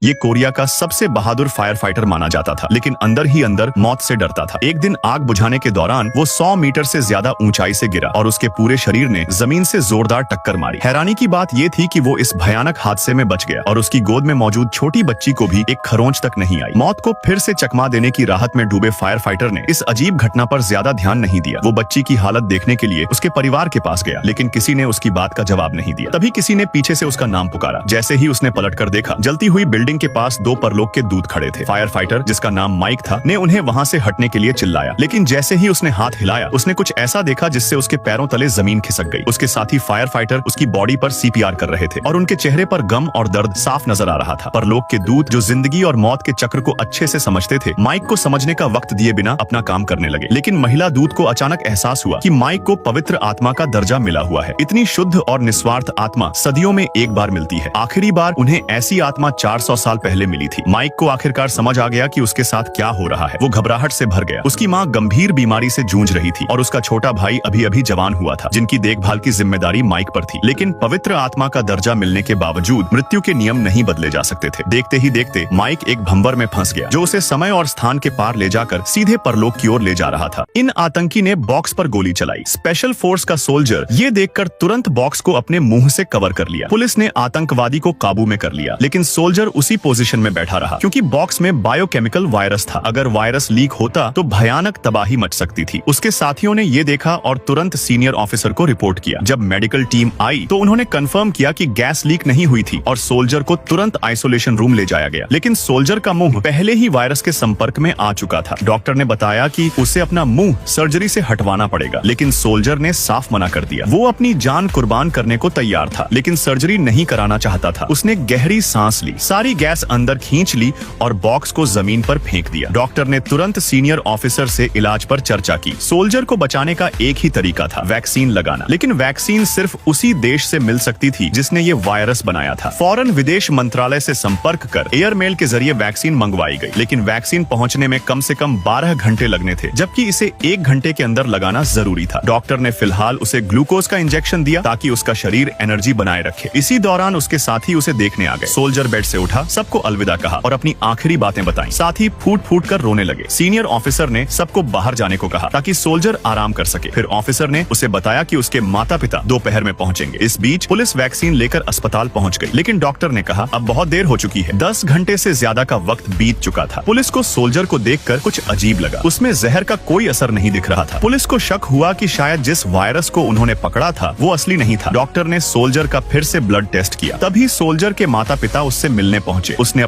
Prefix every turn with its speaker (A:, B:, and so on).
A: ये कोरिया का सबसे बहादुर फायर फाइटर माना जाता था, लेकिन अंदर ही अंदर मौत से डरता था। एक दिन आग बुझाने के दौरान वो 100 मीटर से ज्यादा ऊंचाई से गिरा और उसके पूरे शरीर ने जमीन से जोरदार टक्कर मारी। हैरानी की बात ये थी कि वो इस भयानक हादसे में बच गया और उसकी गोद में मौजूद छोटी बच्ची को भी एक खरोंच तक नहीं आई। मौत को फिर से चकमा देने की राहत में डूबे फायर फाइटर ने इस अजीब घटना पर ज्यादा ध्यान नहीं दिया। वो बच्ची की हालत देखने के लिए उसके परिवार के पास गया, लेकिन किसी ने उसकी बात का जवाब नहीं दिया। तभी किसी ने पीछे से उसका नाम पुकारा। जैसे ही उसने पलटकर देखा, जलती हुई बिल्डिंग के पास 2 परलोक के दूत खड़े थे। फायर फाइटर, जिसका नाम माइक था, ने उन्हें वहां से हटने के लिए चिल्लाया, लेकिन जैसे ही उसने हाथ हिलाया, उसने कुछ ऐसा देखा जिससे उसके पैरों तले जमीन खिसक गई। उसके साथी फायर फाइटर उसकी बॉडी पर सीपीआर कर रहे थे और उनके चेहरे पर गम और दर्द साफ नजर आ रहा था। परलोक के दूत, जो जिंदगी और मौत के चक्र को अच्छे से समझते थे, माइक को समझने का वक्त दिए बिना अपना काम करने लगे। लेकिन महिला दूत को अचानक एहसास हुआ कि माइक को पवित्र आत्मा का दर्जा मिला हुआ है। इतनी शुद्ध और निस्वार्थ आत्मा सदियों में एक बार मिलती है। आखिरी बार उन्हें ऐसी आत्मा 400 साल पहले मिली थी। माइक को आखिरकार समझ आ गया कि उसके साथ क्या हो रहा है। वो घबराहट से भर गया। उसकी माँ गंभीर बीमारी से जूझ रही थी और उसका छोटा भाई अभी अभी जवान हुआ था, जिनकी देखभाल की जिम्मेदारी माइक पर थी। लेकिन पवित्र आत्मा का दर्जा मिलने के बावजूद मृत्यु के नियम नहीं बदले जा सकते थे। देखते ही देखते माइक एक भंवर में फंस गया, जो उसे समय और स्थान के पार ले जाकर सीधे परलोक की ओर ले जा रहा था। इन आतंकी ने बॉक्स पर गोली चलाई। स्पेशल फोर्स का सोल्जर ये देखकर तुरंत बॉक्स को अपने मुंह से कवर कर लिया। पुलिस ने आतंकवादी को काबू में कर लिया, लेकिन सोल्जर उसी पोजीशन में बैठा रहा, क्योंकि बॉक्स में बायोकेमिकल वायरस था। अगर वायरस लीक होता तो भयानक तबाही मच सकती थी। उसके साथियों ने ये देखा और तुरंत सीनियर ऑफिसर को रिपोर्ट किया। जब मेडिकल टीम आई तो उन्होंने कंफर्म किया कि गैस लीक नहीं हुई थी और सोल्जर को तुरंत आइसोलेशन रूम ले जाया गया। लेकिन सोल्जर का मुंह पहले ही वायरस के संपर्क में आ चुका था। डॉक्टर ने बताया कि उसे अपना मुंह सर्जरी से हटवाना पड़ेगा, लेकिन सोल्जर ने साफ मना कर दिया। वो अपनी जान कुर्बान करने को तैयार था, लेकिन सर्जरी नहीं कराना चाहता था। उसने गहरी सांस ली, सारी गैस अंदर खींच ली और बॉक्स को जमीन पर फेंक दिया। डॉक्टर ने तुरंत सीनियर ऑफिसर से इलाज पर चर्चा की। सोल्जर को बचाने का एक ही तरीका था, वैक्सीन लगाना। लेकिन वैक्सीन सिर्फ उसी देश से मिल सकती थी जिसने ये वायरस बनाया था। फौरन विदेश मंत्रालय से संपर्क कर एयरमेल के जरिए वैक्सीन मंगवाई गई, लेकिन वैक्सीन पहुंचने में कम से कम 12 घंटे लगने थे, जबकि इसे 1 घंटे के अंदर लगाना जरूरी था। डॉक्टर ने फिलहाल उसे ग्लूकोज का इंजेक्शन दिया ताकि उसका शरीर एनर्जी बनाए रखे। इसी दौरान उसके साथी उसे देखने आ गए। सोल्जर बेड से उठा, सबको अलविदा कहा और अपनी आखिरी बातें बताई। साथ ही फूट फूट कर रोने लगे। सीनियर ऑफिसर ने सबको बाहर जाने को कहा ताकि सोल्जर आराम कर सके। फिर ऑफिसर ने उसे बताया कि उसके माता पिता दोपहर में पहुंचेंगे। इस बीच पुलिस वैक्सीन लेकर अस्पताल पहुंच गई, लेकिन डॉक्टर ने कहा अब बहुत देर हो चुकी है। 10 घंटे से ज्यादा का वक्त बीत चुका था। पुलिस को सोल्जर को देखकर कुछ अजीब लगा। उसमें जहर का कोई असर नहीं दिख रहा था। पुलिस को शक हुआ कि शायद जिस वायरस को उन्होंने पकड़ा था वो असली नहीं था। डॉक्टर ने सोल्जर का फिर से ब्लड टेस्ट किया। तभी सोल्जर के माता पिता उससे मिलने पहुंचे। उसने